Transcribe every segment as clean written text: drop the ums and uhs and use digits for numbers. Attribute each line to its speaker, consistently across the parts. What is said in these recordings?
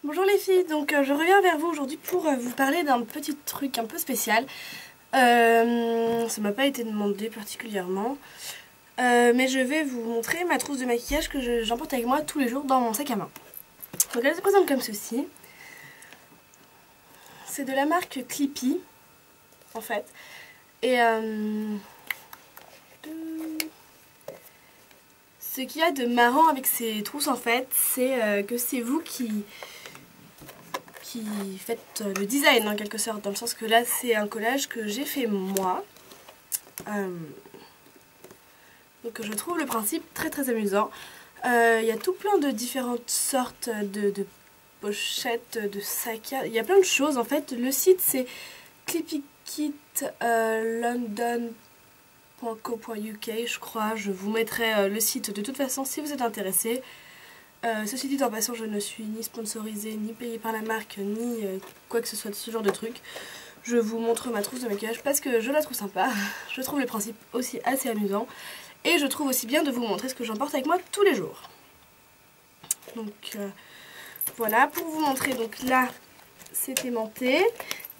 Speaker 1: Bonjour les filles, donc je reviens vers vous aujourd'hui pour vous parler d'un petit truc un peu spécial. Ça m'a pas été demandé particulièrement, mais je vais vous montrer ma trousse de maquillage que j'emporte avec moi tous les jours dans mon sac à main. Donc elle se présente comme ceci. C'est de la marque Clippy, en fait. Et ce qu'il y a de marrant avec ces trousses en fait, c'est que c'est vous qui faites le design en quelque sorte, dans le sens que là c'est un collage que j'ai fait moi. Donc je trouve le principe très amusant. Il y a tout plein de différentes sortes de pochettes, de sacs, il y a plein de choses en fait. Le site c'est clippykit.london.co.uk je crois. Je vous mettrai le site de toute façon si vous êtes intéressé. Ceci dit, en passant, je ne suis ni sponsorisée, ni payée par la marque, ni quoi que ce soit de ce genre de truc. Je vous montre ma trousse de maquillage parce que je la trouve sympa. Je trouve le principe aussi assez amusant. Et je trouve aussi bien de vous montrer ce que j'emporte avec moi tous les jours. Donc voilà, pour vous montrer, donc là, c'est aimanté.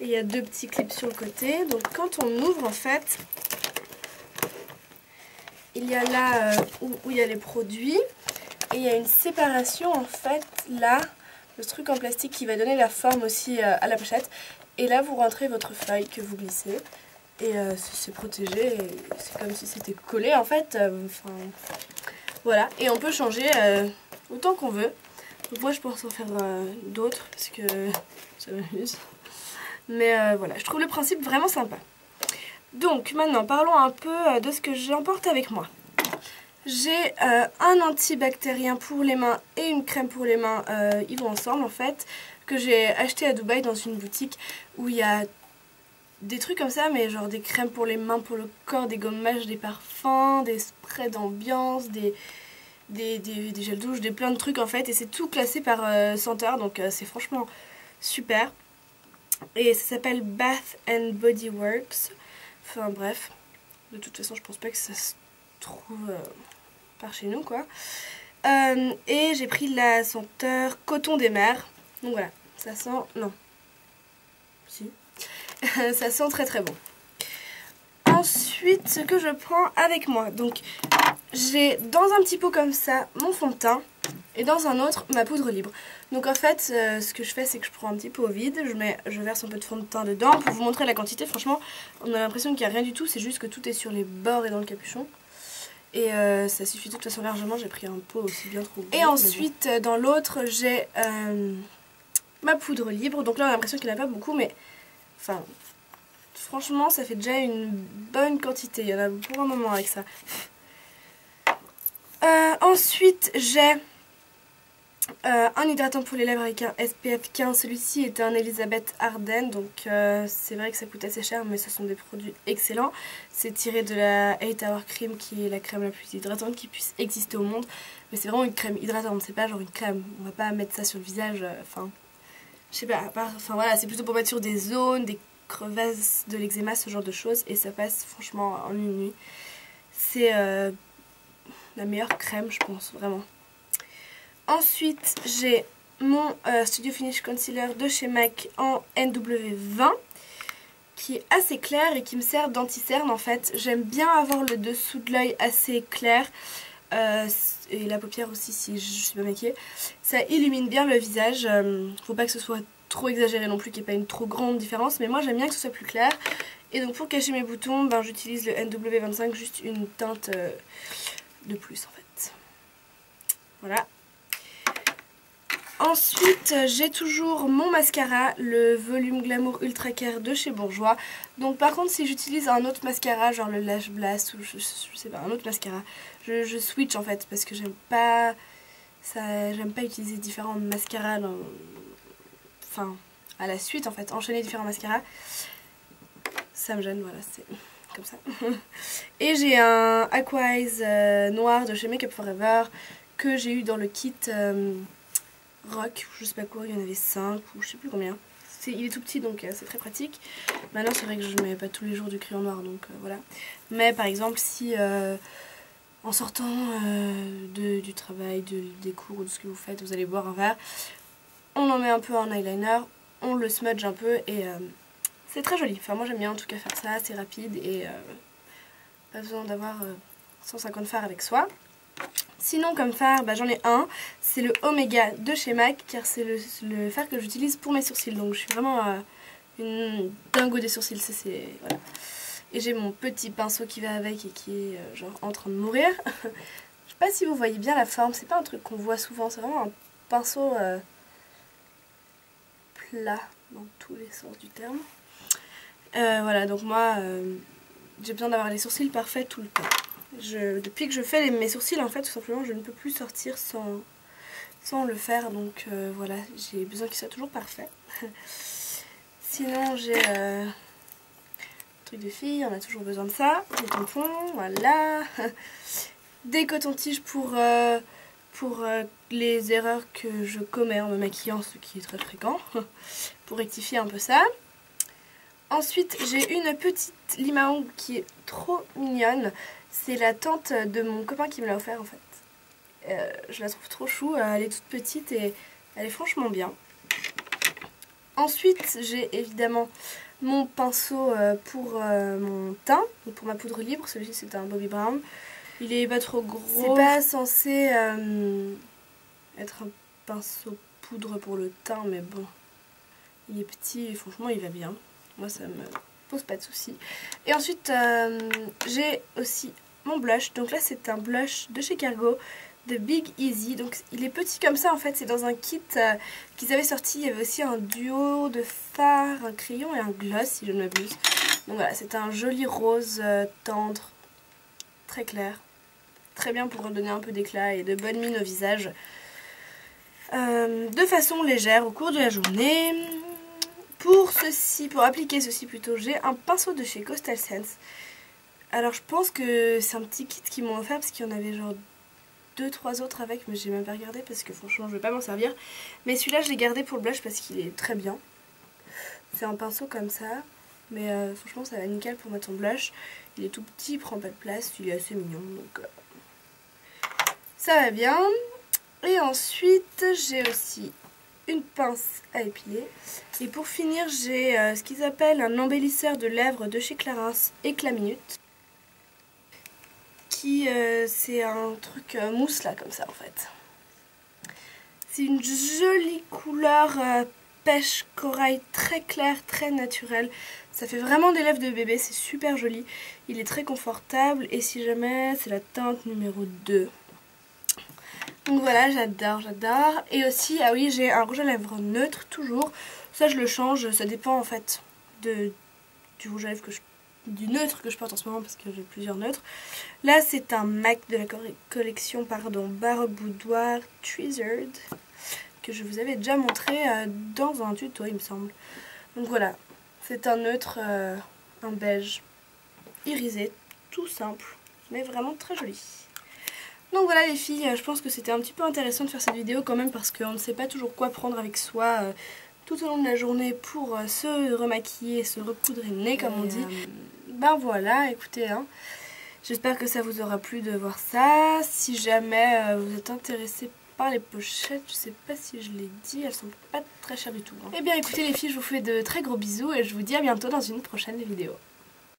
Speaker 1: Et il y a deux petits clips sur le côté. Donc quand on ouvre, en fait, il y a là où il y a les produits. Et il y a une séparation en fait là, le truc en plastique qui va donner la forme aussi à la pochette. Et là vous rentrez votre feuille que vous glissez. Et c'est protégé, c'est comme si c'était collé en fait. Voilà, et on peut changer autant qu'on veut. Donc moi je pense en faire d'autres parce que ça m'amuse. Mais voilà, je trouve le principe vraiment sympa. Donc maintenant parlons un peu de ce que j'emporte avec moi. J'ai un antibactérien pour les mains et une crème pour les mains, ils vont ensemble en fait, que j'ai acheté à Dubaï dans une boutique où il y a des trucs comme ça, mais genre des crèmes pour les mains, pour le corps, des gommages, des parfums, des sprays d'ambiance, des gels douche, des plein de trucs en fait, et c'est tout classé par senteur, donc c'est franchement super. Et ça s'appelle Bath and Body Works, enfin bref, de toute façon je pense pas que ça se trouve par chez nous quoi. Et j'ai pris la senteur coton des mers. Donc voilà, ça sent... non. Si. Ça sent très bon. Ensuite, ce que je prends avec moi. Donc j'ai dans un petit pot comme ça mon fond de teint. Et dans un autre ma poudre libre. Donc en fait ce que je fais c'est que je prends un petit pot vide, je verse un peu de fond de teint dedans. Pour vous montrer la quantité, franchement on a l'impression qu'il n'y a rien du tout. C'est juste que tout est sur les bords et dans le capuchon. Et ça suffit de toute façon largement, j'ai pris un pot aussi bien trop gros. Et ensuite dans l'autre j'ai ma poudre libre. Donc là on a l'impression qu'il n'y en a pas beaucoup, mais enfin franchement ça fait déjà une bonne quantité. Il y en a pour un moment avec ça. Ensuite j'ai un hydratant pour les lèvres avec un SPF 15, celui-ci est un Elisabeth Arden, donc c'est vrai que ça coûte assez cher mais ce sont des produits excellents. C'est tiré de la 8 Hour Cream qui est la crème la plus hydratante qui puisse exister au monde. Mais c'est vraiment une crème hydratante, c'est pas genre une crème, on va pas mettre ça sur le visage, enfin je sais pas, enfin voilà, c'est plutôt pour mettre sur des zones, des crevasses, de l'eczéma, ce genre de choses, et ça passe franchement en une nuit. C'est la meilleure crème je pense, vraiment. Ensuite, j'ai mon Studio Finish Concealer de chez MAC en NW20 qui est assez clair et qui me sert d'anti-cerne en fait. J'aime bien avoir le dessous de l'œil assez clair et la paupière aussi si je suis pas maquillée. Ça illumine bien le visage, faut pas que ce soit trop exagéré non plus, qu'il n'y ait pas une trop grande différence, mais moi j'aime bien que ce soit plus clair. Et donc pour cacher mes boutons, ben, j'utilise le NW25, juste une teinte de plus en fait. Voilà. Ensuite, j'ai toujours mon mascara, le Volume Glamour Ultra Care de chez Bourjois. Donc par contre, si j'utilise un autre mascara, genre le Lash Blast ou je sais pas, un autre mascara, je switch en fait parce que j'aime pas utiliser différents mascaras enfin, à la suite en fait, enchaîner différents mascaras. Ça me gêne, voilà, c'est comme ça. Et j'ai un Aqua Eyes noir de chez Make Up Forever que j'ai eu dans le kit... Rock, je sais pas quoi, il y en avait 5 ou je sais plus combien. Il est tout petit donc c'est très pratique. Maintenant c'est vrai que je mets pas tous les jours du crayon noir donc voilà. Mais par exemple si en sortant du travail, des cours ou de ce que vous faites, vous allez boire un verre, on en met un peu en eyeliner, on le smudge un peu et c'est très joli. Enfin moi j'aime bien en tout cas faire ça, c'est rapide et pas besoin d'avoir 150 fards avec soi. Sinon comme fard, j'en ai un, c'est le Omega de chez MAC car c'est le fard que j'utilise pour mes sourcils. Donc je suis vraiment une dingo des sourcils, voilà. Et j'ai mon petit pinceau qui va avec et qui est genre en train de mourir. Je sais pas si vous voyez bien la forme, c'est pas un truc qu'on voit souvent, c'est vraiment un pinceau plat dans tous les sens du terme. Voilà, donc moi j'ai besoin d'avoir les sourcils parfaits tout le temps. Depuis que je fais mes sourcils en fait tout simplement je ne peux plus sortir sans le faire, donc voilà, j'ai besoin qu'ils soient toujours parfaits. Sinon j'ai truc de filles, on a toujours besoin de ça, des tampons, voilà, des cotons-tiges pour les erreurs que je commets en me maquillant, ce qui est très fréquent, pour rectifier un peu ça. Ensuite j'ai une petite lime à ongles qui est trop mignonne, c'est la tante de mon copain qui me l'a offert en fait. Je la trouve trop chou, elle est toute petite et elle est franchement bien. Ensuite j'ai évidemment mon pinceau pour mon teint, donc pour ma poudre libre, celui-ci c'est un Bobbi Brown. Il est pas trop gros, c'est pas censé être un pinceau poudre pour le teint, mais bon, il est petit et franchement il va bien. Moi ça me pose pas de soucis. Et ensuite j'ai aussi mon blush, donc là c'est un blush de chez Cargo de Big Easy, donc il est petit comme ça en fait, c'est dans un kit qu'ils avaient sorti, il y avait aussi un duo de fard, un crayon et un gloss si je ne m'abuse. Donc voilà, c'est un joli rose tendre, très clair, très bien pour redonner un peu d'éclat et de bonne mine au visage, de façon légère au cours de la journée. Pour appliquer ceci plutôt, j'ai un pinceau de chez Coastal Scents. Alors je pense que c'est un petit kit qu'ils m'ont offert parce qu'il y en avait genre 2-3 autres avec, mais j'ai même pas regardé parce que franchement je vais pas m'en servir. Mais celui-là je l'ai gardé pour le blush parce qu'il est très bien. C'est un pinceau comme ça, mais franchement ça va nickel pour mettre son blush. Il est tout petit, il prend pas de place, il est assez mignon, donc ça va bien. Et ensuite j'ai aussi une pince à épiler. Et pour finir j'ai ce qu'ils appellent un embellisseur de lèvres de chez Clarins Éclat Minute. C'est un truc mousse là comme ça en fait. C'est une jolie couleur pêche corail très claire, très naturelle. Ça fait vraiment des lèvres de bébé, c'est super joli. Il est très confortable et si jamais c'est la teinte numéro 2. Donc voilà, j'adore, j'adore. Et aussi, ah oui, j'ai un rouge à lèvres neutre toujours. Ça je le change, ça dépend en fait du rouge à lèvres du neutre que je porte en ce moment parce que j'ai plusieurs neutres. Là c'est un MAC de la collection Baroque Boudoir Treasured que je vous avais déjà montré dans un tuto il me semble. Donc voilà, c'est un neutre, un beige irisé, tout simple mais vraiment très joli. Donc voilà les filles, je pense que c'était un petit peu intéressant de faire cette vidéo quand même parce qu'on ne sait pas toujours quoi prendre avec soi tout au long de la journée pour se remaquiller, se recoudre le nez comme on dit. Ben voilà, écoutez, hein, j'espère que ça vous aura plu de voir ça. Si jamais vous êtes intéressés par les pochettes, je sais pas si je l'ai dit, elles sont pas très chères du tout. Hein. Eh bien écoutez les filles, je vous fais de très gros bisous et je vous dis à bientôt dans une prochaine vidéo.